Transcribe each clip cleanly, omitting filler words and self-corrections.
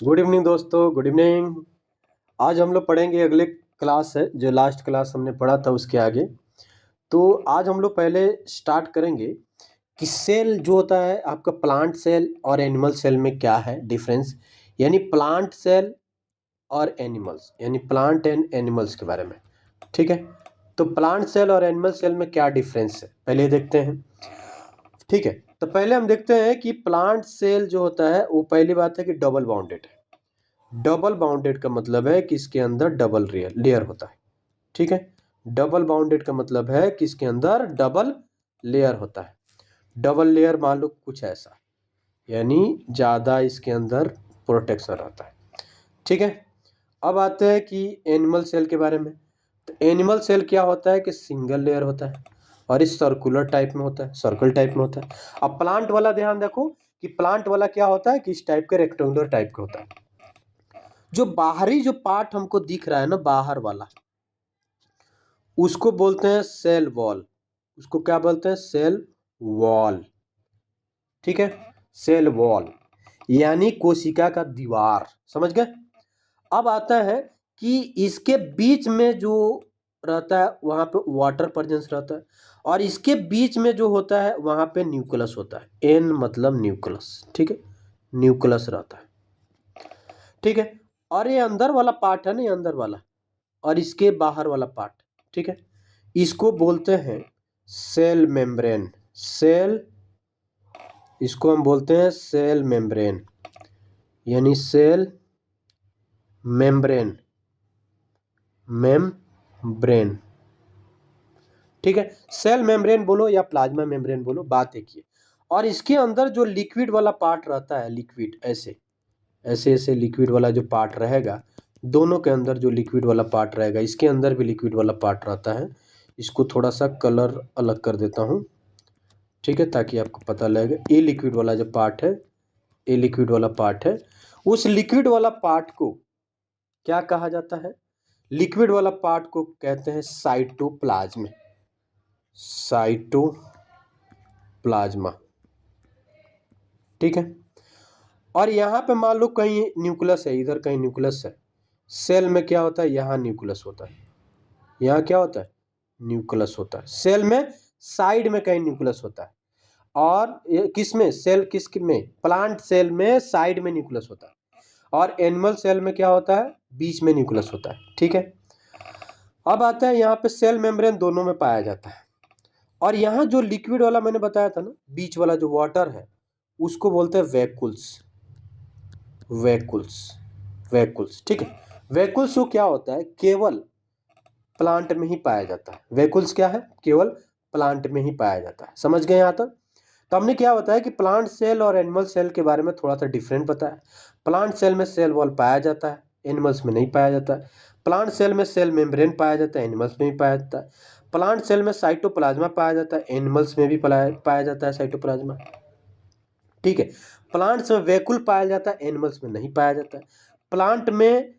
Good evening दोस्तों, good evening. आज हम लोग पढ़ेंगे, अगले क्लास है जो लास्ट क्लास हमने पढ़ा था उसके आगे। तो आज हम लोग पहले स्टार्ट करेंगे कि सेल जो होता है आपका प्लांट सेल और एनिमल सेल में क्या है डिफरेंस, यानी प्लांट सेल और एनिमल्स, यानी प्लांट एंड एनिमल्स के बारे में। ठीक है, तो प्लांट सेल और एनिमल सेल में क्या डिफरेंस है पहले देखते हैं। ठीक है, तो पहले हम देखते हैं कि प्लांट सेल जो होता है वो पहली बात है कि डबल बाउंडेड है। डबल बाउंडेड का मतलब है कि इसके अंदर डबल लेयर होता है। ठीक है, डबल बाउंडेड का मतलब है कि इसके अंदर डबल लेयर होता है। डबल लेयर मान लो कुछ ऐसा, यानी ज़्यादा इसके अंदर प्रोटेक्शन रहता है। ठीक है, अब आते हैं कि एनिमल सेल के बारे में। तो एनिमल सेल क्या होता है कि सिंगल लेयर होता है और इस सर्कुलर टाइप में होता है, सर्कल टाइप में होता है। अब प्लांट वाला ध्यान देखो कि प्लांट वाला क्या होता है कि इस टाइप का रेक्टेंगुलर टाइप का होता है। जो बाहरी जो पार्ट हमको दिख रहा है ना, बाहर वाला, उसको बोलते हैं सेल वॉल। उसको क्या बोलते हैं? Cell wall. ठीक है, सेल वॉल यानी कोशिका का दीवार। समझ गए? अब आता है कि इसके बीच में जो रहता है वहां पे वाटर प्रेजेंस रहता है, और इसके बीच में जो होता है वहां पे न्यूक्लियस होता है। एन मतलब न्यूक्लियस। ठीक है, न्यूक्लियस रहता है। ठीक है, और ये अंदर वाला पार्ट है ना, ये अंदर वाला, और इसके बाहर वाला पार्ट, ठीक है, इसको बोलते हैं सेल मेम्ब्रेन। सेल, इसको हम बोलते हैं सेल मेम्ब्रेन, यानी सेल मेम्ब्रेन, मेम्ब्रेन। ठीक है, सेल मेम्ब्रेन बोलो या प्लाज्मा मेम्ब्रेन बोलो, बात एक ही है। और इसके अंदर जो लिक्विड वाला पार्ट रहता है, लिक्विड ऐसे ऐसे ऐसे लिक्विड वाला जो पार्ट रहेगा, दोनों के अंदर जो लिक्विड वाला पार्ट रहेगा, इसके अंदर भी लिक्विड वाला पार्ट रहता है। इसको थोड़ा सा कलर अलग कर देता हूँ, ठीक है, ताकि आपको पता लगे। ये लिक्विड वाला जो पार्ट है, ये लिक्विड वाला पार्ट है। उस लिक्विड वाला पार्ट को क्या कहा जाता है? लिक्विड वाला पार्ट को कहते हैं साइटोप्लाज्म। साइटोप्लाज्मा। ठीक है, और यहाँ पे मान लो कहीं न्यूक्लियस है, इधर कहीं न्यूक्लियस है। सेल में क्या होता है? यहाँ न्यूक्लियस होता है। यहाँ क्या होता है? न्यूक्लियस होता है। सेल में साइड में कहीं न्यूक्लियस होता है, और किस में? सेल किस में? प्लांट सेल में साइड में न्यूक्लियस होता है, और एनिमल सेल में क्या होता है? बीच में न्यूक्लियस होता है। ठीक है, अब आता है यहाँ पे सेल मेम्ब्रेन दोनों में पाया जाता है। और यहाँ जो लिक्विड वाला मैंने बताया था ना, बीच वाला जो वाटर है, उसको बोलते हैं वैक्यूल्स। Vacuoles, vacuoles. ठीक है, वैक्यूल्स को क्या होता है? केवल प्लांट में ही पाया जाता है। वैक्यूल्स क्या है? केवल प्लांट में ही पाया जाता है। समझ गए यहाँ तक? तो हमने क्या बताया कि प्लांट सेल और एनिमल सेल के बारे में थोड़ा सा डिफरेंट बताया। प्लांट सेल में सेल वॉल पाया जाता है, एनिमल्स में नहीं पाया जाता है। प्लांट सेल में सेल मेम्ब्रेन पाया जाता है, एनिमल्स में भी पाया जाता है। प्लांट सेल में साइटोप्लाज्मा पाया जाता है, एनिमल्स में भी पाया जाता है साइटोप्लाज्मा। ठीक है, प्लांट्स में वैक्यूल पाया जाता है, एनिमल्स में नहीं पाया जाता है। प्लांट में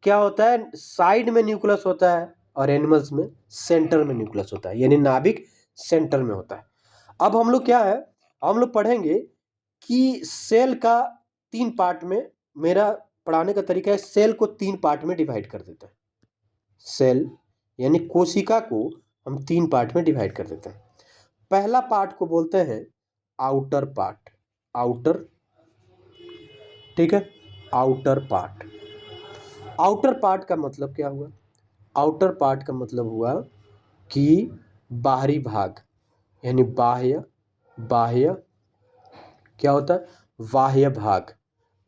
क्या होता है? साइड में न्यूक्लियस होता है, और एनिमल्स में सेंटर में न्यूक्लियस होता है, यानी नाभिक सेंटर में होता है। अब हम लोग क्या है, हम लोग पढ़ेंगे कि सेल का 3 पार्ट में, मेरा पढ़ाने का तरीका है सेल को 3 पार्ट में डिवाइड कर देता है। सेल यानी कोशिका को हम 3 पार्ट में डिवाइड कर देते हैं। पहला पार्ट को बोलते हैं आउटर पार्ट। आउटर, ठीक है, आउटर पार्ट। आउटर पार्ट का मतलब क्या हुआ? आउटर पार्ट का मतलब हुआ कि बाहरी भाग, यानी बाह्य, बाह्य क्या होता है? बाह्य भाग।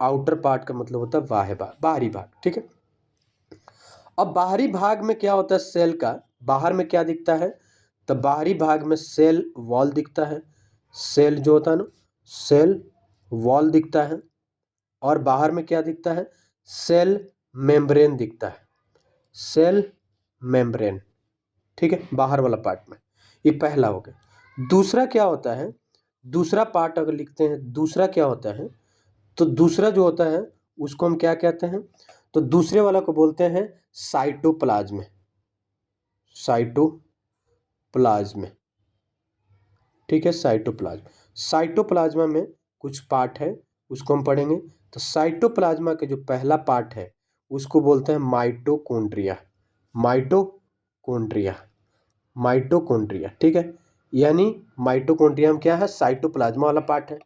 आउटर पार्ट का मतलब होता है बाह्य भाग, बाहरी भाग। ठीक है, अब बाहरी भाग में क्या होता है? सेल का बाहर में क्या दिखता है? तो बाहरी भाग में सेल वॉल दिखता है। सेल जो होता है ना, सेल वॉल दिखता है। और बाहर में क्या दिखता है? सेल मेम्ब्रेन दिखता है। सेल मेम्ब्रेन, ठीक है, बाहर वाला पार्ट में। ये पहला हो गया। दूसरा क्या होता है? दूसरा पार्ट अगर लिखते हैं, दूसरा क्या होता है? तो दूसरा जो होता है उसको हम क्या कहते हैं? तो दूसरे वाला को बोलते हैं साइटोप्लाज्म। साइटोप्लाज्म, ठीक है, साइटोप्लाज्म। साइटोप्लाज्मा में कुछ पार्ट है, उसको हम पढ़ेंगे। तो साइटोप्लाज्मा का जो पहला पार्ट है उसको बोलते हैं माइटोकॉन्ड्रिया। माइटोकॉन्ड्रिया, माइटोकॉन्ड्रिया, ठीक है। यानी माइटोकॉन्ड्रिया में क्या है, साइटोप्लाज्मा वाला पार्ट है।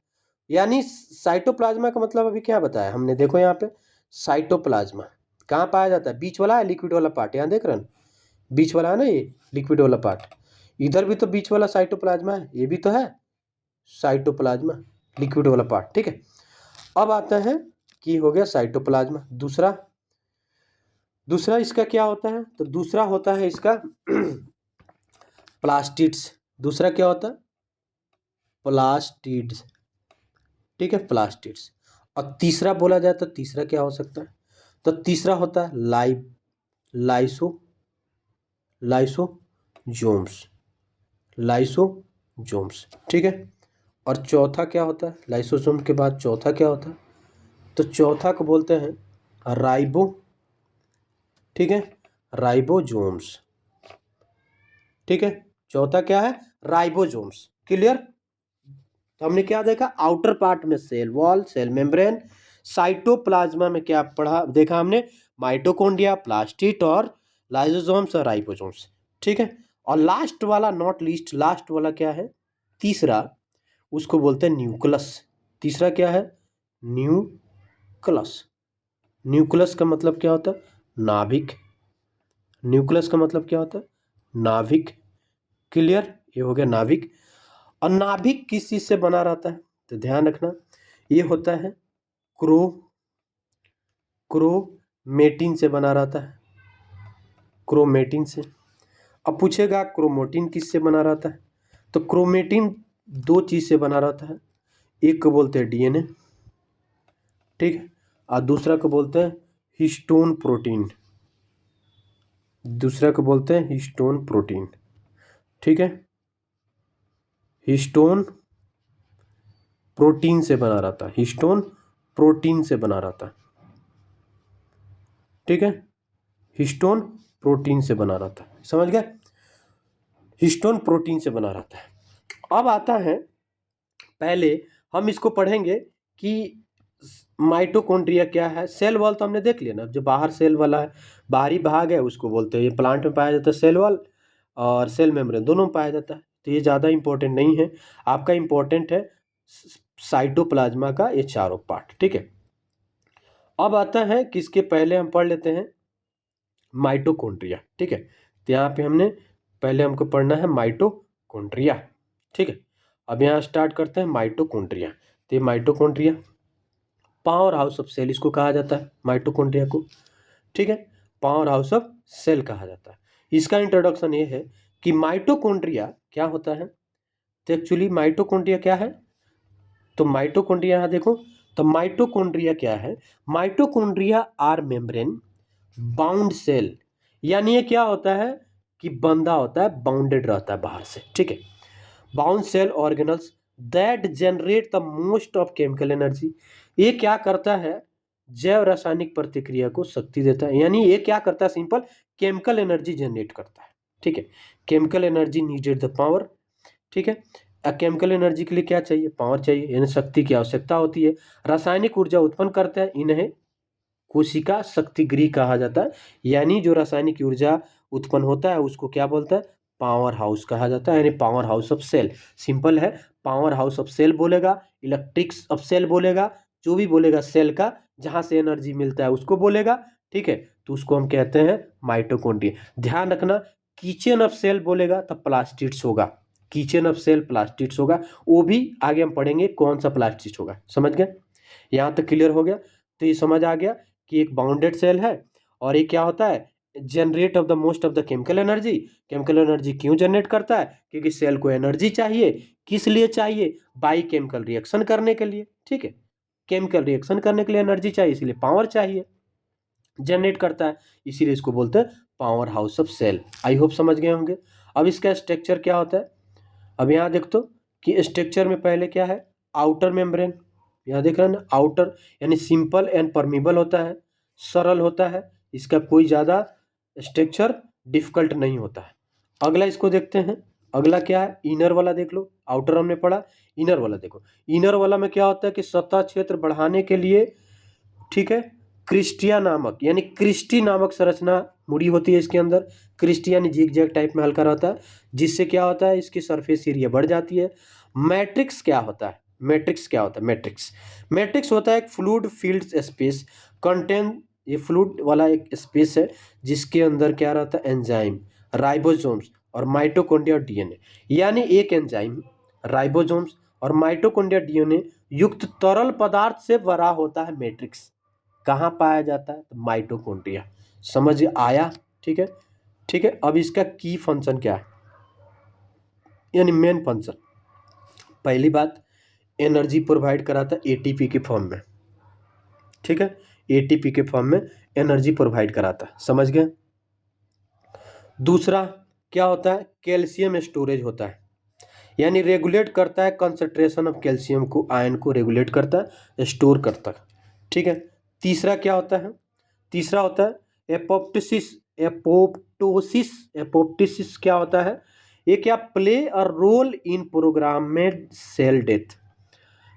यानी साइटोप्लाज्मा का मतलब अभी क्या बताया हमने, देखो यहाँ पे साइटोप्लाज्मा कहाँ पाया जाता है, बीच वाला है लिक्विड वाला पार्ट, यहाँ देख रहे हैं बीच वाला है ना, ये लिक्विड वाला पार्ट। इधर भी तो बीच वाला साइटोप्लाज्मा है, ये भी तो है साइटोप्लाज्मा, लिक्विड वाला पार्ट, ठीक है। अब आता है कि हो गया साइटोप्लाज्मा। दूसरा इसका क्या होता है, तो दूसरा होता है इसका प्लास्टिड्स। दूसरा क्या होता है, प्लास्टिड्स, ठीक है, प्लास्टिड्स। और तीसरा बोला जाए तो तीसरा क्या हो सकता है, तो तीसरा होता है लाइसोजोम्स, लाइसोजोम्स, ठीक है। और चौथा क्या होता है, लाइसोसोम के बाद चौथा क्या होता है, तो चौथा को बोलते हैं राइबो, ठीक है, राइबोजोम्स, ठीक है। चौथा क्या है, राइबोजोम्स, क्लियर। तो हमने क्या देखा, आउटर पार्ट में cell wall, cell membrane. Cytoplasm में क्या पढ़ा, देखा हमने माइटोकॉन्ड्रिया, प्लास्टिड और लाइसोसोम्स और राइबोसोम्स, ठीक है। और लास्ट वाला, नॉट लीस्ट, लास्ट वाला क्या है, तीसरा, उसको बोलते हैं न्यूक्लियस। तीसरा क्या है, न्यूक्लियस। न्यूक्लियस का मतलब क्या होता है, नाभिक। न्यूक्लियस का मतलब क्या होता है, नाभिक, क्लियर। ये हो गया नाभिक। और नाभिक किस चीज से बना रहता है, तो ध्यान रखना ये होता है क्रोमेटिन से बना रहता है, क्रोमेटिन से। अब पूछेगा क्रोमेटिन किस से बना रहता है, तो क्रोमेटिन दो चीज से बना रहता है। एक को बोलते हैं डीएनए, ठीक है, और दूसरा को बोलते हैं हिस्टोन प्रोटीन। दूसरा को बोलते हैं हिस्टोन प्रोटीन, ठीक है। हिस्टोन प्रोटीन से बना रहता है, हिस्टोन प्रोटीन से बना रहता है, ठीक है। हिस्टोन प्रोटीन से बना रहता है, समझ गए, हिस्टोन प्रोटीन से बना रहता है। अब आता है, पहले हम इसको पढ़ेंगे कि माइटोकॉन्ड्रिया क्या है। सेल वॉल तो हमने देख लिया ना, जो बाहर सेल वाला है, बाहरी भाग है, उसको बोलते हैं, ये प्लांट में पाया जाता है सेल वॉल, और सेल मेम्ब्रेन दोनों में पाया जाता है। तो ये ज़्यादा इंपॉर्टेंट नहीं है, आपका इंपॉर्टेंट है साइटोप्लाज्मा का ये चारों पार्ट, ठीक है। अब आता है किसके, पहले हम पढ़ लेते हैं माइटोकॉन्ड्रिया, ठीक है। तो यहाँ पे हमने पहले हमको पढ़ना है माइटोकॉन्ड्रिया, ठीक है। अब यहाँ स्टार्ट करते हैं माइटोकॉन्ड्रिया। तो ये mitochondria powerhouse of cell इसको कहा जाता है, माइटोकॉन्ड्रिया को, ठीक है, पावर हाउस ऑफ सेल कहा जाता है। इसका इंट्रोडक्शन ये है कि माइटोकॉन्ड्रिया क्या होता है, तो एक्चुअली माइटोकॉन्ड्रिया क्या है, तो माइटोकॉन्ड्रिया यहाँ देखो, तो माइटोकॉन्ड्रिया क्या है, mitochondria are membrane bound cell. यानी ये क्या होता है कि बंधा होता है, बाउंडेड रहता है बाहर से, ठीक है। Bound cell organelles that generate the most of chemical energy. ये क्या करता है, जैव रासायनिक प्रतिक्रिया को शक्ति देता है। यानी ये क्या करता है, सिंपल केमिकल एनर्जी जनरेट करता है, ठीक है। Chemical energy needed the power, ठीक है। केमिकल एनर्जी के लिए क्या चाहिए, पावर चाहिए, यानी शक्ति की आवश्यकता होती है। रासायनिक ऊर्जा उत्पन्न करते हैं, इन्हें कोशिका शक्ति गृह कहा जाता है। यानी जो रासायनिक ऊर्जा उत्पन्न होता है उसको क्या बोलता है, पावर हाउस कहा जाता है, यानी powerhouse of cell. Simple है, पावर हाउस ऑफ सेल बोलेगा, इलेक्ट्रिक्स ऑफ सेल बोलेगा, जो भी बोलेगा सेल का जहां से एनर्जी मिलता है उसको बोलेगा, ठीक है। तो उसको हम कहते हैं माइटोकॉन्ड्रिया। ध्यान रखना, किचन ऑफ सेल बोलेगा तब प्लास्टिड्स होगा, किचन ऑफ सेल प्लास्टिड्स होगा, वो भी आगे हम पढ़ेंगे कौन सा प्लास्टिड्स होगा, समझ गए। यहाँ तक क्लियर हो गया। तो ये समझ आ गया कि एक बाउंडेड सेल है, और ये क्या होता है, generate of the most of the chemical energy. Chemical energy क्यों जनरेट करता है, क्योंकि सेल को एनर्जी चाहिए, किस लिए चाहिए, बाई केमिकल रिएक्शन करने के लिए, ठीक है। केमिकल रिएक्शन करने के लिए एनर्जी चाहिए, इसलिए पावर चाहिए, जनरेट करता है, इसीलिए इसको बोलते हैं powerhouse of cell. I hope समझ गए होंगे। अब इसका स्ट्रक्चर क्या होता है, अब यहाँ देख तो कि स्ट्रक्चर में पहले क्या है, आउटर मेम्ब्रेन, यहाँ देख रहे हैं ना, आउटर यानी सिंपल एंड परमीबल होता है, सरल होता है, इसका कोई ज़्यादा स्ट्रक्चर डिफिकल्ट नहीं होता है। अगला इसको देखते हैं, अगला क्या है, इनर वाला देख लो, आउटर हमने पढ़ा, इनर वाला देखो। इनर वाला में क्या होता है कि सतह क्षेत्र बढ़ाने के लिए ठीक है। क्रिस्टिया नामक यानी क्रिस्टी नामक संरचना मुड़ी होती है इसके अंदर। क्रिस्टी यानी जिग जैग टाइप में हल्का रहता है, जिससे क्या होता है इसकी सरफेस एरिया बढ़ जाती है। मैट्रिक्स क्या होता है? मैट्रिक्स क्या होता है? मैट्रिक्स मैट्रिक्स होता है एक फ्लूइड फील्ड स्पेस कंटेन, ये फ्लूइड वाला एक स्पेस है जिसके अंदर क्या रहता है? एंजाइम, राइबोसोम्स और माइटोकॉन्ड्रिया और डीएनए। यानी एक एंजाइम, राइबोसोम्स और माइटोकॉन्ड्रिया डीएनए युक्त तरल पदार्थ से भरा होता है मैट्रिक्स। कहाँ पाया जाता है? तो माइटोकॉन्ड्रिया। समझ आया? ठीक है, ठीक है। अब इसका की फंक्शन क्या है, यानी मेन फंक्शन? पहली बात, एनर्जी प्रोवाइड कराता है एटीपी के फॉर्म में, ठीक है, एटीपी के फॉर्म में एनर्जी प्रोवाइड कराता है, समझ गए? दूसरा क्या होता है? कैल्शियम स्टोरेज होता है, यानी रेगुलेट करता है कंसंट्रेशन ऑफ कैल्शियम को, आयन को रेगुलेट करता है, स्टोर करता है, ठीक है। तीसरा क्या होता है? तीसरा होता है एपोप्टोसिस। एपोप्टोसिस, एपोप्टोसिस क्या होता है? ये क्या play a role in program में सेल डेथ।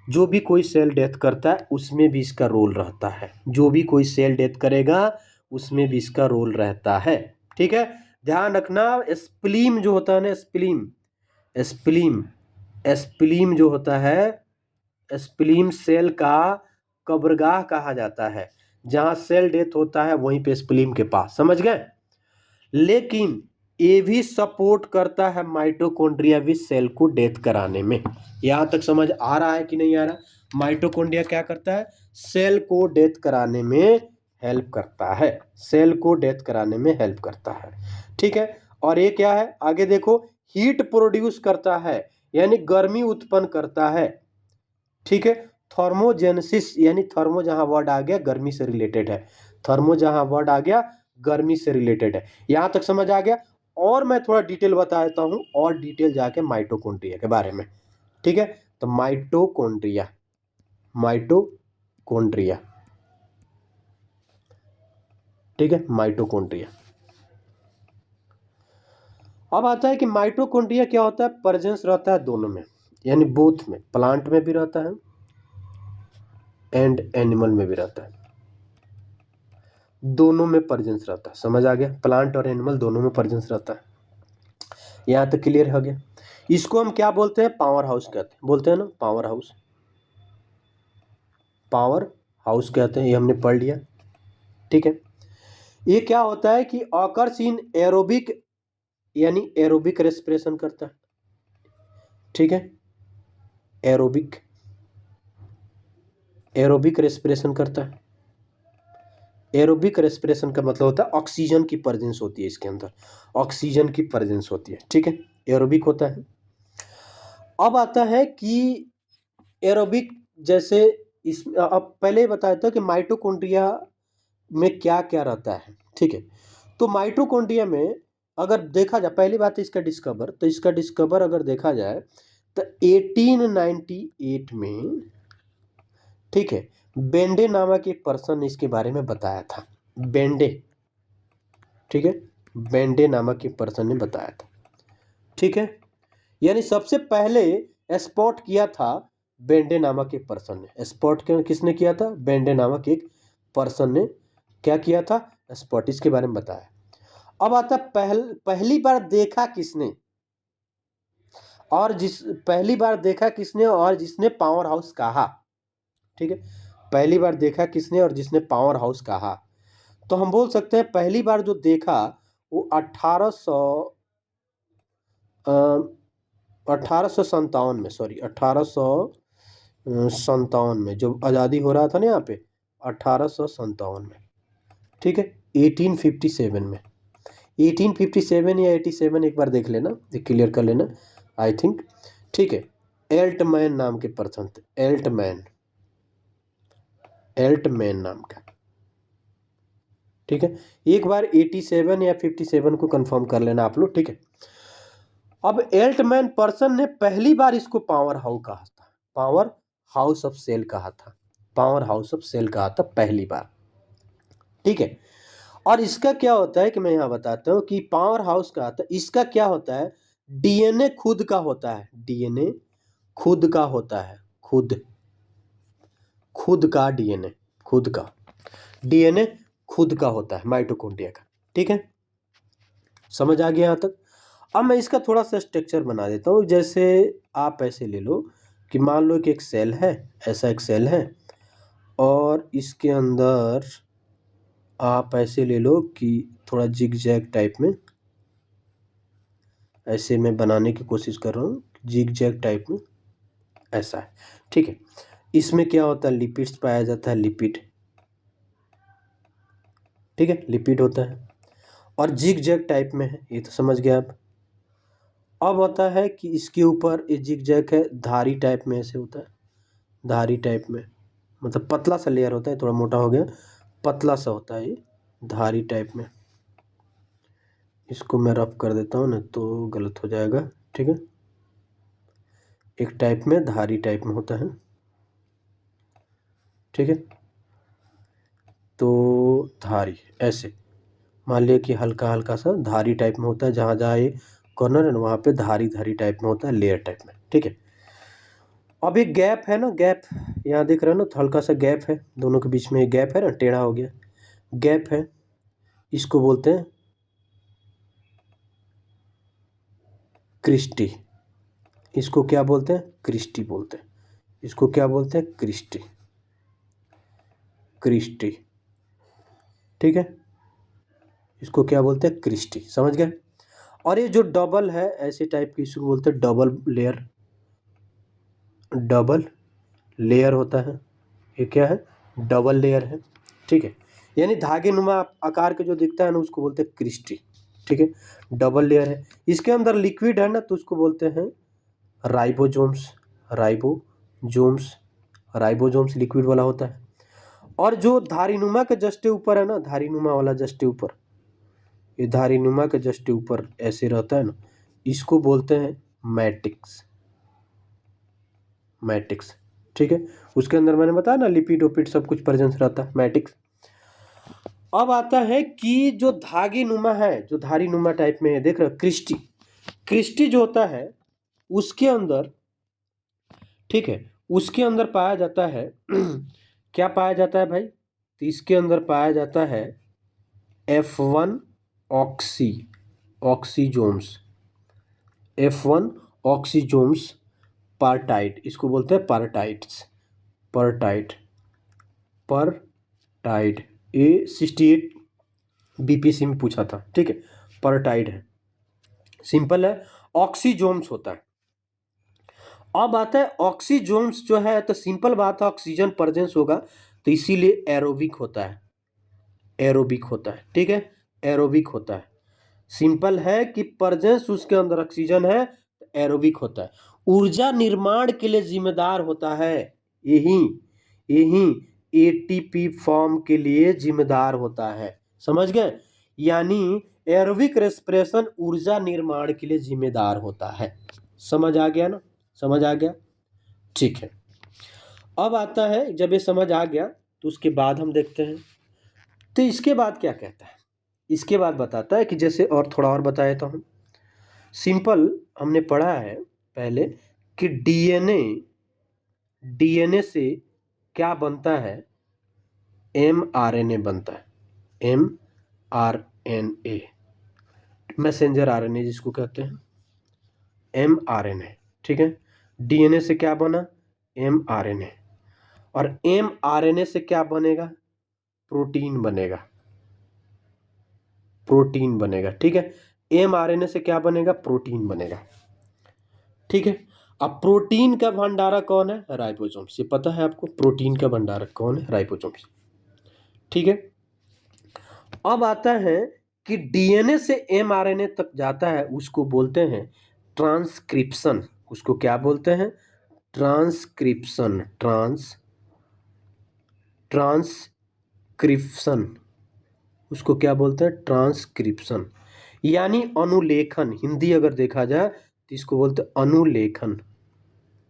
जो भी कोई सेल डेथ करता है उसमें भी इसका रोल रहता है, जो भी कोई सेल डेथ करेगा उसमें भी इसका रोल रहता है, ठीक है। ध्यान रखना, स्प्लीम जो होता है ना, स्प्लीम, स्प्लीम, स्प्लीम जो होता है, स्प्लीम सेल का कब्रगाह कहा जाता है। जहां सेल डेथ होता है वहीं पे स्प्लीम के पास, समझ गए? लेकिन ये भी सपोर्ट करता है माइटोकॉन्ड्रिया भी सेल को डेथ कराने में। यहां तक समझ आ रहा है कि नहीं आ रहा? माइटोकॉन्ड्रिया क्या करता है? सेल को डेथ कराने में हेल्प करता है, सेल को डेथ कराने में हेल्प करता है, ठीक है। और ये क्या है आगे देखो? हीट प्रोड्यूस करता है, यानी गर्मी उत्पन्न करता है, ठीक है। थर्मोजेनेसिस, यानी थर्मो जहां वर्ड आ गया गर्मी से रिलेटेड है, थर्मो जहां वर्ड आ गया गर्मी से रिलेटेड है। यहां तक समझ आ गया? और मैं थोड़ा डिटेल बता देता हूं, और डिटेल जाके माइटोकॉन्ड्रिया के बारे में, ठीक है। तो माइटोकॉन्ड्रिया, माइटोकॉन्ड्रिया, ठीक है, माइटोकॉन्ड्रिया। अब आता है कि माइटोकॉन्ड्रिया क्या होता है? प्रेजेंस रहता है दोनों में, यानी बोथ में, प्लांट में भी रहता है एंड एनिमल में भी रहता है, दोनों में प्रेजेंस रहता है, समझ आ गया? प्लांट और एनिमल दोनों में प्रेजेंस रहता है। यहाँ तक क्लियर हो गया? इसको हम क्या बोलते हैं? पावर हाउस कहते हैं, बोलते हैं ना पावर हाउस, पावर हाउस कहते हैं, ये हमने पढ़ लिया, ठीक है। ये क्या होता है कि ऑकर्स इन एरोबिक, यानी एरोबिक रेस्पिरेशन करता है, ठीक है, एरोबिक, एरोबिक रेस्पिरेशन करता है। एरोबिक रेस्पिरेशन का मतलब होता है ऑक्सीजन की प्रेजेंस होती है इसके अंदर, ऑक्सीजन की प्रेजेंस होती है, ठीक है, एरोबिक होता है। अब आता है कि एरोबिक जैसे इस, अब पहले ही बताया था कि माइटोकॉन्ड्रिया में क्या क्या रहता है, ठीक है। तो माइटोकॉन्ड्रिया में अगर देखा जाए, पहली बात है इसका डिस्कवर, तो इसका डिस्कवर अगर देखा जाए तो 1898 में, ठीक है, बेंडे नामक एक पर्सन ने इसके बारे में बताया था, बेंडे, ठीक है, बेंडे नामक एक पर्सन ने बताया था, ठीक है। यानी सबसे पहले स्पॉट किया था बेंडे नामक एक पर्सन ने, स्पॉट किसने किया था? बेंडे नामक एक पर्सन ने क्या किया था? स्पॉट, इसके बारे में बताया। अब आता पहली बार देखा किसने, और जिस पहली बार देखा किसने और जिसने पावर हाउस कहा, ठीक है, पहली बार देखा किसने और जिसने पावर हाउस कहा। तो हम बोल सकते हैं पहली बार जो देखा वो 1857 में, सॉरी 1857 में, जब आज़ादी हो रहा था ना यहाँ पे, 1857 में, ठीक है, 1857 में, 1857 या 87, एक बार देख लेना, क्लियर कर लेना, आई थिंक, ठीक है। एल्टमैन नाम के पर्सन थे, एल्टमैन, एल्टमैन नाम का, ठीक है। एक बार 87 या 57 को कंफर्म कर लेना आप लोग, ठीक है। अब एल्टमैन पर्सन ने पहली बार इसको पावर हाउस कहा था, पावर हाउस ऑफ सेल कहा था, पावर हाउस ऑफ सेल कहा था पहली बार, ठीक है। और इसका क्या होता है कि मैं यहां बताता हूं कि पावर हाउस कहा था, इसका क्या होता है? डीएनए खुद का होता है, डीएनए खुद का होता है, खुद, खुद का डीएनए, खुद का, डीएनए खुद का होता है माइटोकॉन्ड्रिया का। ठीक है, समझ आ गया यहाँ तक। अब मैं इसका थोड़ा सा स्ट्रक्चर बना देता हूँ। जैसे आप ऐसे ले लो कि मान लो कि एक सेल है, ऐसा एक सेल है, और इसके अंदर आप ऐसे ले लो कि थोड़ा जिग जैग टाइप में, ऐसे मैं बनाने की कोशिश कर रहा हूँ, जिग जैग टाइप में ऐसा है। ठीक है, इसमें क्या होता है, लिपिड्स पाया जाता है, लिपिड। ठीक है, लिपिड होता है और जिग जैग टाइप में है, ये तो समझ गए आप। अब होता है कि इसके ऊपर ये जिग जैग है, धारी टाइप में ऐसे होता है, धारी टाइप में, मतलब पतला सा लेयर होता है, थोड़ा मोटा हो गया, पतला सा होता है ये, धारी टाइप में। इसको मैं रफ कर देता हूँ ना तो गलत हो जाएगा। ठीक है, एक टाइप में धारी टाइप में होता है। ठीक है, तो धारी ऐसे मान लिया कि हल्का हल्का सा धारी टाइप में होता है, जहाँ जहाँ ये कॉर्नर है ना वहाँ पे धारी धारी टाइप में होता है, लेयर टाइप में। ठीक है, अब एक गैप है ना, गैप यहाँ दिख रहा है ना, तो हल्का सा गैप है दोनों के बीच में, एक गैप है ना, टेढ़ा हो गया, गैप है, इसको बोलते हैं क्रिस्टी। इसको क्या बोलते हैं, क्रिस्टी बोलते हैं। इसको क्या बोलते हैं, क्रिस्टी, क्रिस्टी। ठीक है, इसको क्या बोलते हैं, क्रिस्टी, समझ गए। और ये जो डबल है ऐसे टाइप की, इसको बोलते हैं डबल लेयर, डबल लेयर होता है। ये क्या है, डबल लेयर है। ठीक है, यानी धागे नुमा आकार के जो दिखता है ना उसको बोलते हैं क्रिस्टी। ठीक है, डबल लेयर है, इसके अंदर लिक्विड है ना तो उसको बोलते हैं राइबोसोम्स, राइबोसोम्स, राइबोसोम्स लिक्विड वाला होता है। और जो धारीनुमा के जस्ट ऊपर है ना, धारीनुमा वाला जस्ट ऊपर, ये धारीनुमा के जस्ट ऊपर ऐसे रहता है ना, इसको बोलते हैं मैट्रिक्स, मैट्रिक्स। ठीक है, उसके अंदर मैंने बताया ना लिपिड ओपिड सब कुछ प्रेजेंस रहता है, मैट्रिक्स। अब आता है कि जो धागे नुमा है, जो धारी नुमा टाइप में है, देख रहे हो, क्रिस्टी, क्रिस्टी जो होता है उसके अंदर, ठीक है, उसके अंदर पाया जाता है क्या पाया जाता है भाई, तो इसके अंदर पाया जाता है F1 oxy, oxysomes, F1 oxysomes पार्टाइड, इसको बोलते हैं पार्टाइड्स, पर्टाइड, पर्टाइड, ये 68 बीपीसी में पूछा था। ठीक है, पर्टाइड है, सिंपल है, ऑक्सीजोम्स होता है। अब आता है ऑक्सीजोम्स जो है, तो सिंपल बात है, ऑक्सीजन प्रेजेंस होगा तो इसीलिए एरोबिक होता है, एरोबिक होता है। ठीक है, एरोबिक होता है, सिंपल है कि प्रेजेंस उसके अंदर ऑक्सीजन है तो एरोबिक होता है। ऊर्जा निर्माण के लिए जिम्मेदार होता है, यही यही एटीपी फॉर्म के लिए जिम्मेदार होता है, समझ गए। यानी एरोबिक रेस्पिरेशन ऊर्जा निर्माण के लिए जिम्मेदार होता है, समझ आ गया ना, समझ आ गया। ठीक है, अब आता है, जब ये समझ आ गया तो उसके बाद हम देखते हैं, तो इसके बाद क्या कहता है, इसके बाद बताता है कि जैसे और थोड़ा और बताया तो हम सिंपल हमने पढ़ा है पहले कि डीएनए, डीएनए से क्या बनता है, एमआरएनए बनता है, एमआरएनए, मैसेंजर आरएनए जिसको कहते हैं, एमआरएनए। ठीक है, डीएनए से क्या बना, एमआरएनए, और एमआरएनए से क्या बनेगा, प्रोटीन बनेगा, प्रोटीन बनेगा। ठीक है, एमआरएनए से क्या बनेगा, प्रोटीन बनेगा। ठीक है, अब प्रोटीन का भंडारक कौन है, राइबोसोम्स, ये पता है आपको, प्रोटीन का भंडारक कौन है, राइबोसोम्स। ठीक है, अब आता है कि डीएनए से एमआरएनए तक जाता है, उसको बोलते हैं ट्रांसक्रिप्शन, उसको क्या बोलते हैं, ट्रांसक्रिप्शन, ट्रांसक्रिप्शन, उसको क्या बोलते हैं, ट्रांसक्रिप्शन, यानी अनुलेखन, हिंदी अगर देखा जाए तो इसको बोलते हैं अनुलेखन,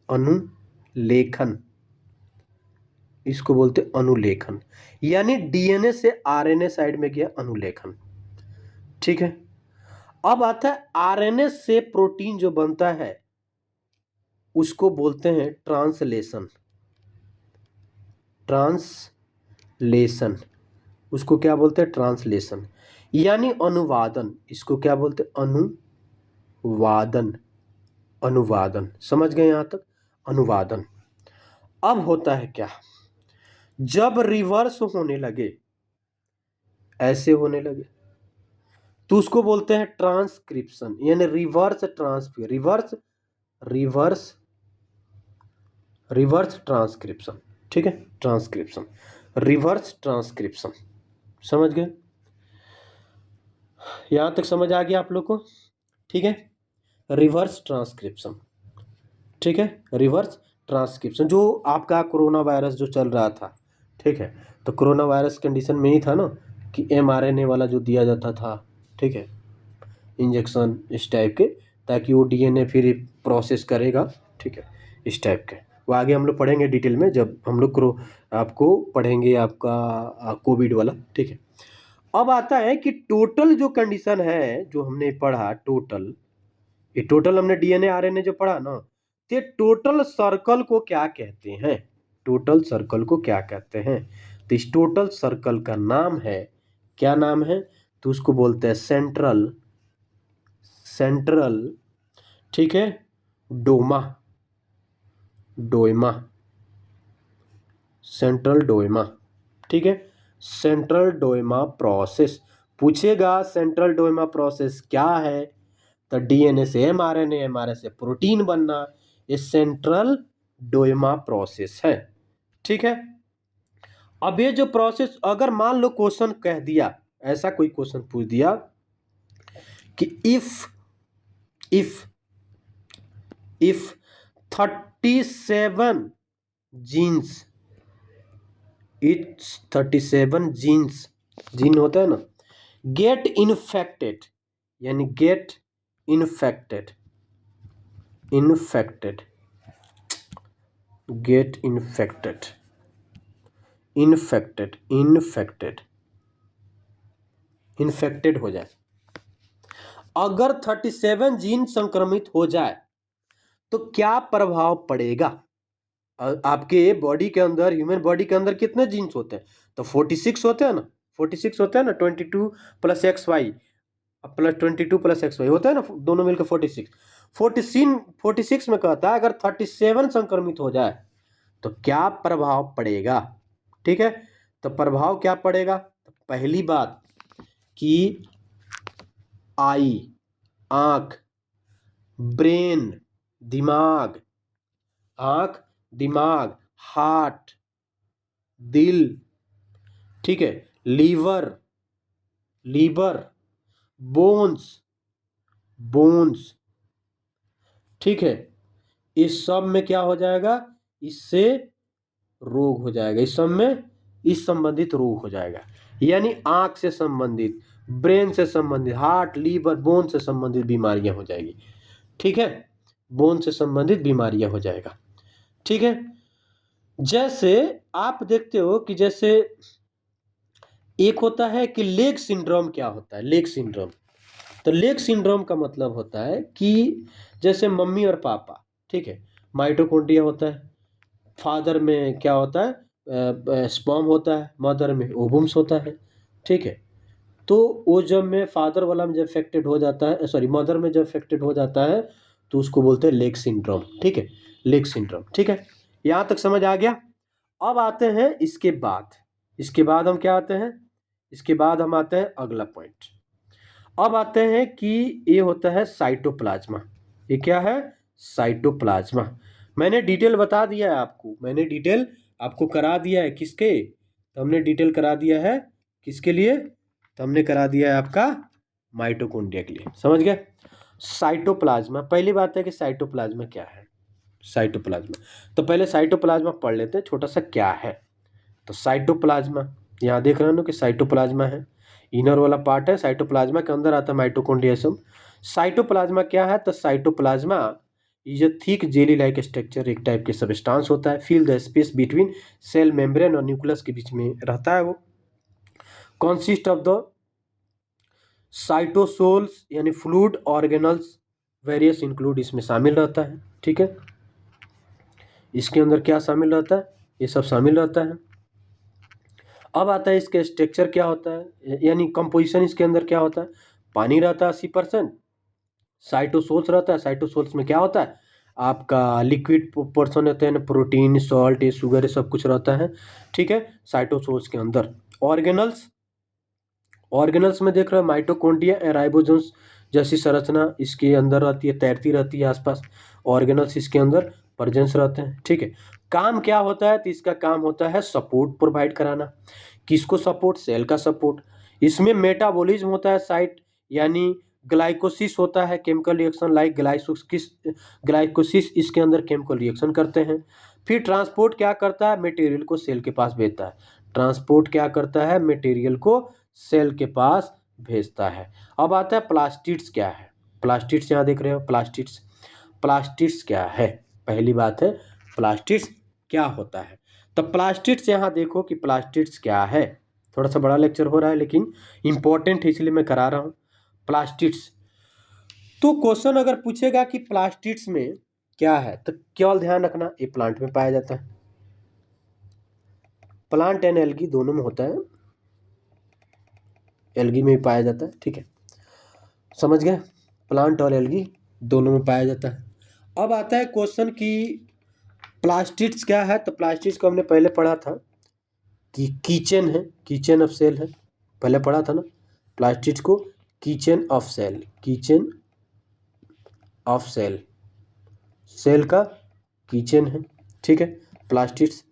अनुलेखन, इसको बोलते हैं अनुलेखन, यानी डीएनए से आरएनए साइड में गया, अनुलेखन। ठीक है, अब आता है आरएनए से प्रोटीन जो बनता है उसको बोलते हैं ट्रांसलेशन, ट्रांसलेशन, उसको क्या बोलते हैं? ट्रांसलेशन, यानी अनुवादन। इसको क्या बोलते हैं? अनुवादन। अनुवादन, समझ गए यहाँ तक? अनुवादन। अब होता है क्या, जब रिवर्स होने लगे, ऐसे होने लगे, तो उसको बोलते हैं ट्रांसक्रिप्शन, यानी reverse transfer, reverse reverse reverse transcription. ठीक है, ट्रांसक्रिप्शन, रिवर्स ट्रांसक्रिप्शन। समझ गए? यहां तक समझ आ गया आप लोग को? ठीक है, रिवर्स ट्रांसक्रिप्शन। ठीक है, रिवर्स ट्रांसक्रिप्शन, जो आपका कोरोना वायरस जो चल रहा था, ठीक है, तो कोरोना वायरस कंडीशन में ही था ना कि mRNA वाला जो दिया जाता था, ठीक है, इंजेक्शन इस टाइप के, ताकि वो DNA फिर प्रोसेस करेगा। ठीक है, इस टाइप के, वो आगे हम लोग पढ़ेंगे डिटेल में, जब हम लोग आपको पढ़ेंगे आपका कोविड वाला। ठीक है, अब आता है कि टोटल जो कंडीशन है जो हमने पढ़ा, टोटल, ये टोटल हमने DNA RNA जो पढ़ा ना, ये टोटल सर्कल को क्या कहते हैं? टोटल सर्कल को क्या कहते हैं? तो इस टोटल सर्कल का नाम है, क्या नाम है? तो उसको बोलते हैं सेंट्रल, सेंट्रल, ठीक है, डोमा, डोइमा, सेंट्रल डोइमा। ठीक है, सेंट्रल डोइमा प्रोसेस पूछेगा, सेंट्रल डोइमा प्रोसेस क्या है? तो DNA से mRNA, mRNA से प्रोटीन बनना, ये सेंट्रल डोइमा प्रोसेस है। ठीक है, अब ये जो प्रोसेस, अगर मान लो क्वेश्चन कह दिया, ऐसा कोई क्वेश्चन पूछ दिया कि if if 37 genes, it's 37 genes, gene होता है ना, गेट इन्फेक्टेड, यानी get infected, infected, get infected, infected, infected, infected हो जाए, अगर 37 जीन संक्रमित हो जाए तो क्या प्रभाव पड़ेगा? आपके बॉडी के अंदर, ह्यूमन बॉडी के अंदर कितने जीन्स होते हैं? तो 46 होते हैं ना, 46 होते हैं ना, 22 plus XY plus 22 plus XY होता है ना, दोनों मिलकर 46। 46 में कहता है अगर 37 संक्रमित हो जाए तो क्या प्रभाव पड़ेगा? ठीक है, तो प्रभाव क्या पड़ेगा? तो पहली बात कि आई, आंख, ब्रेन, दिमाग, आंख, दिमाग, हार्ट, दिल, ठीक है, लीवर, लीवर, बोन्स, बोन्स, ठीक है, इस सब में क्या हो जाएगा? इससे रोग हो जाएगा, इस सब में इस संबंधित रोग हो जाएगा, यानी आंख से संबंधित, ब्रेन से संबंधित, हार्ट, लीवर, बोन से संबंधित बीमारियां हो जाएगी। ठीक है, बोन से संबंधित बीमारियां हो जाएगा। ठीक है, जैसे आप देखते हो कि जैसे एक होता है कि लेग सिंड्रोम। क्या होता है लेग सिंड्रोम? तो लेग सिंड्रोम का मतलब होता है कि जैसे मम्मी और पापा, ठीक है, माइटोकॉन्ड्रिया होता है, फादर में क्या होता है? स्पर्म होता है, मदर में ओवम्स होता है। ठीक है, तो वो जब में फादर वाला में जब अफेक्टेड हो जाता है, सॉरी, मदर में जब अफेक्टेड हो जाता है तो उसको बोलते हैं लेग सिंड्रोम। ठीक है, लेग सिंड्रोम। ठीक है, यहाँ तक समझ आ गया? अब आते हैं इसके बाद, इसके बाद हम क्या आते हैं? इसके बाद हम आते हैं अगला पॉइंट। अब आते हैं कि ये होता है साइटोप्लाज्मा। ये क्या है? साइटोप्लाज्मा। मैंने डिटेल बता दिया है आपको, मैंने डिटेल आपको करा दिया है, किसके? तो हमने डिटेल करा दिया है किसके लिए? तो हमने करा दिया है आपका माइटोकॉन्ड्रिया के लिए। समझ गए? साइटोप्लाज्मा, पहली बात है कि साइटोप्लाज्मा क्या है? साइटोप्लाज्मा, तो पहले साइटोप्लाज्मा पढ़ लेते हैं छोटा सा, क्या है। तो साइटोप्लाज्मा, यहाँ देख रहे हो कि साइटोप्लाज्मा है, इनर वाला पार्ट है, साइटोप्लाज्मा के अंदर आता है माइटोकॉन्ड्रिया सब। साइटोप्लाज्मा क्या है? तो cytoplasm is a thick jelly like structure, एक टाइप के सब्सटेंस होता है, fill the space between cell membrane और न्यूक्लियस के बीच में रहता है वो। कॉन्सिस्ट ऑफ द साइटोसोल्स, यानी फ्लूइड ऑर्गेनल्स, वेरियस इंक्लूड इसमें शामिल रहता है। ठीक है, इसके अंदर क्या शामिल रहता है? ये सब शामिल रहता है। अब आता है इसका स्ट्रक्चर क्या होता है, यानी कंपोजिशन इसके अंदर क्या होता है। पानी रहता है 80%, साइटोसोल्स रहता है, साइटोसोल्स में क्या होता है आपका लिक्विड पोर्शन होते हैं, प्रोटीन सॉल्ट ये शुगर ये सब कुछ रहता है, ठीक है, साइटोसोल्स के अंदर। ऑर्गेनल्स, ऑर्गेनल्स में देख रहे हो माइटोकॉन्ड्रिया और राइबोसोम्स जैसी संरचना इसके अंदर रहती है, तैरती रहती है आसपास। ऑर्गेनल्स इसके अंदर प्रेजेंस रहते हैं, ठीक है। काम क्या होता है, तो इसका काम होता है सपोर्ट प्रोवाइड कराना। किसको सपोर्ट, सेल का सपोर्ट। इसमें मेटाबॉलिज्म होता है साइट, यानी ग्लाइकोसिस होता है, केमिकल रिएक्शन लाइक ग्लाइकोसिस इसके अंदर केमिकल रिएक्शन करते हैं। फिर ट्रांसपोर्ट क्या करता है, मटेरियल को सेल के पास भेजता है। ट्रांसपोर्ट क्या करता है, मटेरियल को सेल के पास भेजता है। अब आता है प्लास्टिड्स क्या है। प्लास्टिड्स यहाँ देख रहे हो, प्लास्टिड्स, प्लास्टिड्स क्या है। पहली बात है प्लास्टिड्स क्या होता है। तो प्लास्टिड्स यहाँ देखो कि प्लास्टिड्स क्या है। थोड़ा सा बड़ा लेक्चर हो रहा है लेकिन इंपॉर्टेंट है इसलिए मैं करा रहा हूँ। प्लास्टिड्स, तो क्वेश्चन अगर पूछेगा कि प्लास्टिड्स में क्या है तो केवल ध्यान रखना ये प्लांट में पाया जाता है। प्लांट एंड एल्गी दोनों में होता है, एल्गी में भी पाया जाता है, ठीक है, समझ गए। प्लांट और एल्गी दोनों में पाया जाता है। अब आता है क्वेश्चन कि प्लास्टिड्स क्या है। तो प्लास्टिड्स को हमने पहले पढ़ा था कि किचन है, किचन ऑफ सेल है, पहले पढ़ा था ना प्लास्टिड्स को, kitchen of cell, kitchen of cell, cell का किचन है, ठीक है प्लास्टिड्स।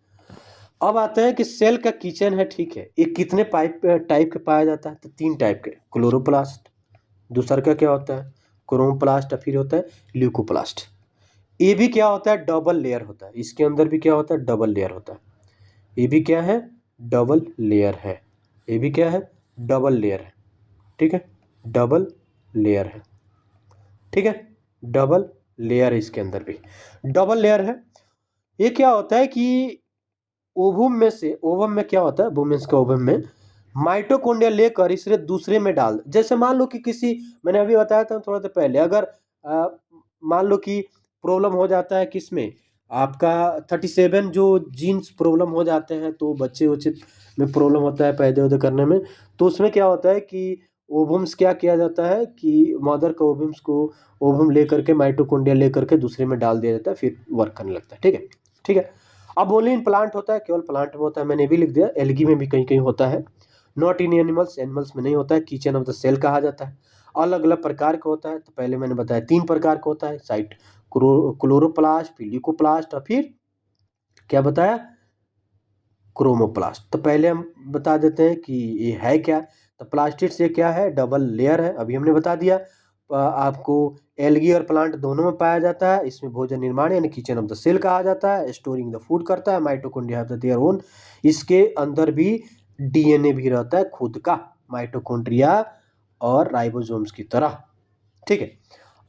अब आता है कि सेल का किचन है, ठीक है, ये कितने टाइप के पाया जाता है, तो 3 टाइप के, क्लोरोप्लास्ट, दूसरा का क्या होता है क्रोमोप्लास्ट, फिर होता है ल्यूकोप्लास्ट। ये भी क्या होता है डबल लेयर होता है, इसके अंदर भी क्या होता है डबल लेयर होता है। ये भी क्या है डबल लेयर है, ये भी क्या है डबल लेयर है, ठीक है, डबल लेयर है, ठीक है, डबल लेयर है, इसके अंदर भी डबल लेयर है। ये क्या होता है कि ओवम में से, ओवम में क्या होता है, वुमेन्स का ओवम में माइटोकॉन्ड्रिया लेकर इसे दूसरे में डाल, जैसे मान लो कि किसी, मैंने अभी बताया था थोड़ा देर पहले, अगर मान लो कि प्रॉब्लम हो जाता है किसमें आपका 37 जो जीन्स प्रॉब्लम हो जाते हैं, तो बच्चे बच्चे में प्रॉब्लम होता है पैदे वैदे करने में, तो उसमें क्या होता है कि ओवम्स क्या किया जाता है कि मदर का ओवम्स को, ओवम लेकर के माइटोकॉन्ड्रिया लेकर के दूसरे में डाल दिया जाता है, फिर वर्क करने लगता है, ठीक है, ठीक है। अब ओनली इन प्लांट होता है, केवल प्लांट में होता है, मैंने भी लिख दिया, एल्गी में भी कहीं कहीं होता है, नॉट इन एनिमल्स, एनिमल्स में नहीं होता है। किचन ऑफ द सेल कहा जाता है। अलग अलग प्रकार का होता है, तो पहले मैंने बताया 3 प्रकार का होता है, साइट क्लोरोप्लास्ट, फिर ल्यूकोप्लास्ट और फिर क्या बताया क्रोमोप्लास्ट। तो पहले हम बता देते हैं कि ये है क्या। तो प्लास्टिड से क्या है डबल लेयर है, अभी हमने बता दिया। आपको एल्गी और प्लांट दोनों में पाया जाता है। इसमें भोजन निर्माण यानी किचन ऑफ द सेल कहा जाता है, स्टोरिंग द फूड करता है, माइटोकॉन्ड्रिया हैव देयर ओन, इसके अंदर भी डीएनए भी रहता है खुद का, माइटोकॉन्ड्रिया और राइबोसोम्स की तरह, ठीक है।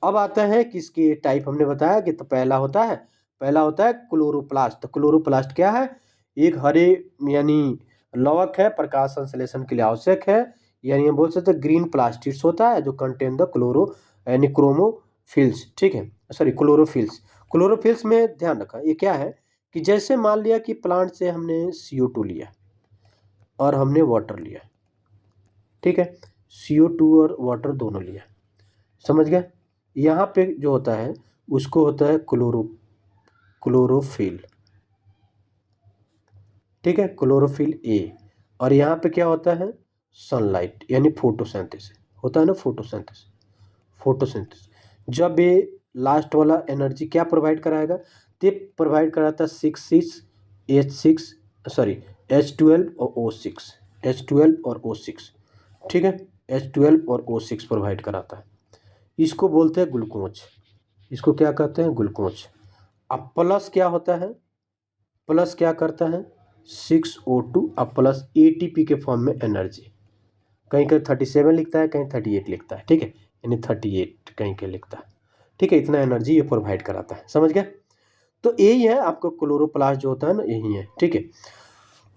अब आता है कि इसके टाइप हमने बताया कि तो पहला होता है क्लोरोप्लास्ट। तो क्लोरोप्लास्ट क्या है, एक हरे यानी लवक है, प्रकाश संश्लेषण के लिए आवश्यक है, यानी हम बोल सकते हैं ग्रीन प्लास्टिड्स होता है जो कंटेन द क्लोरो यानी क्रोमोफिल्स, ठीक है, सॉरी क्लोरोफिल्स। क्लोरोफिल्स में ध्यान रखा ये क्या है कि जैसे मान लिया कि प्लांट से हमने CO2 लिया और हमने वाटर लिया, ठीक है, CO2 और वाटर दोनों लिया, समझ गए। यहाँ पे जो होता है उसको होता है क्लोरोफिल, ठीक है, क्लोरोफिल ए। और यहाँ पे क्या होता है सनलाइट यानी फोटोसिंथेसिस होता है ना, फोटोसिंथेसिस, फोटोसिंथेसिस। जब ये लास्ट वाला एनर्जी क्या प्रोवाइड कराएगा, तो प्रोवाइड कराता है H12 और O6, H12 और O6, ठीक है, H12 और O6 प्रोवाइड कराता है। इसको बोलते हैं ग्लूकोज, इसको क्या कहते हैं ग्लूकोज। अब प्लस क्या होता है, प्लस क्या करता है 6O2 अब प्लस ATP के फॉर्म में एनर्जी, कहीं कहीं 37 लिखता है, कहीं 38 लिखता है, ठीक है, यानी 38 कहीं कहीं लिखता है, ठीक है, इतना एनर्जी ये प्रोवाइड कराता है, समझ गए। तो यही है आपका क्लोरोप्लास्ट जो होता है ना, यही है, ठीक है।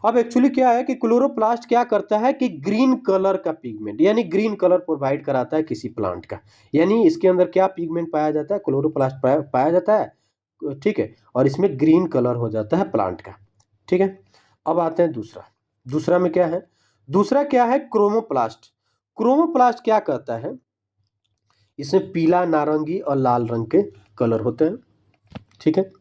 अब एक्चुअली क्या है कि क्लोरोप्लास्ट क्या करता है कि ग्रीन कलर का पिगमेंट यानी ग्रीन कलर प्रोवाइड कराता है किसी प्लांट का, यानी इसके अंदर क्या पिगमेंट पाया जाता है क्लोरोप्लास्ट पाया जाता है, ठीक है, और इसमें ग्रीन कलर हो जाता है प्लांट का, ठीक है। अब आते हैं दूसरा, दूसरा में क्या है, दूसरा क्या है, क्रोमोप्लास्ट। क्रोमोप्लास्ट क्या कहता है, इसमें पीला, नारंगी और लाल रंग के कलर होते हैं, ठीक है।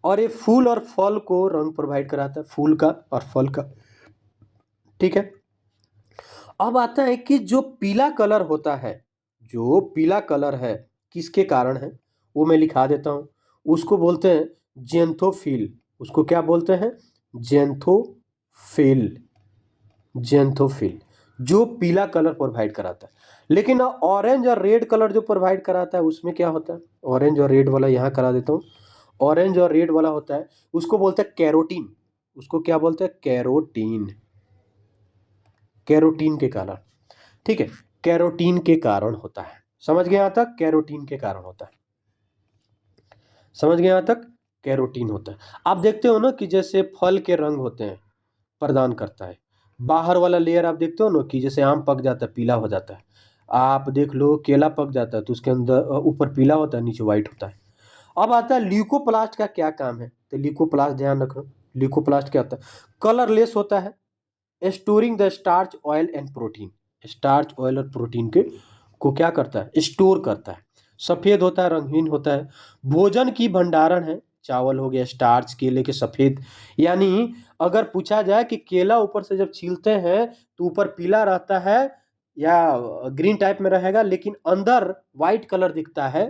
और ये फूल और फल को रंग प्रोवाइड कराता है, फूल का और फल का, ठीक है। अब आता है कि जो पीला कलर होता है, जो पीला कलर है किसके कारण है, वो मैं लिखा देता हूं। उसको बोलते हैं जेंथोफिल। उसको क्या बोलते हैं, जेंथोफिल। जेंथोफिल जो पीला कलर प्रोवाइड कराता है। लेकिन ऑरेंज और रेड कलर जो प्रोवाइड कराता है उसमें क्या होता है, ऑरेंज और रेड वाला यहाँ करा देता हूँ। ऑरेंज और रेड वाला होता है, उसको बोलते हैं कैरोटीन। उसको क्या बोलते हैं, कैरोटीन। कैरोटीन के कारण, ठीक है, कैरोटीन के कारण होता है। समझ गए यहाँ तक, कैरोटीन के कारण होता है। समझ गए यहाँ तक, कैरोटीन होता है। आप देखते हो ना कि जैसे फल के रंग होते हैं, प्रदान करता है। बाहर वाला लेयर आप देखते हो ना कि जैसे आम पक जाता है पीला हो जाता है, आप देख लो केला पक जाता है तो उसके अंदर ऊपर पीला होता है, नीचे व्हाइट होता है। अब आता है ल्यूकोप्लास्ट का क्या काम है, तो ल्यूकोप्लास्ट ध्यान रखना। ल्यूकोप्लास्ट क्या होता है, कलरलेस होता है, storing the starch, oil and protein. Starch, oil और प्रोटीन के को क्या करता है, स्टोर करता है। सफेद होता है, रंगहीन होता है। भोजन की भंडारण है, चावल हो गया, स्टार्च, केले के सफेद, यानी अगर पूछा जाए कि केला ऊपर से जब छीलते हैं तो ऊपर पीला रहता है या ग्रीन टाइप में रहेगा, लेकिन अंदर व्हाइट कलर दिखता है,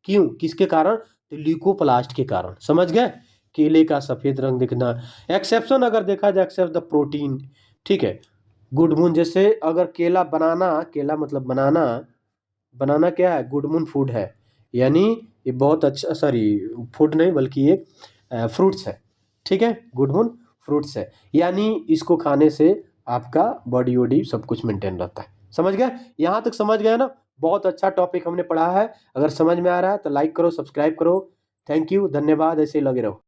क्यों, किसके कारण, तो ल्यूकोप्लास्ट के कारण। समझ गए, केले का सफेद रंग दिखना। एक्सेप्शन अगर देखा जाए, एक्सेप्ट द प्रोटीन, ठीक है। गुड मून, जैसे अगर केला, बनाना, केला मतलब बनाना, बनाना क्या है, गुड मून फूड है, यानी ये बहुत अच्छा, सॉरी फूड नहीं बल्कि ये फ्रूट्स है, ठीक है। गुड मून फ्रूट्स है, यानी इसको खाने से आपका बॉडी वॉडी सब कुछ मेंटेन रहता है। समझ गए, यहाँ तक समझ गए ना। बहुत अच्छा टॉपिक हमने पढ़ा है। अगर समझ में आ रहा है तो लाइक करो, सब्सक्राइब करो। थैंक यू, धन्यवाद, ऐसे ही लगे रहो।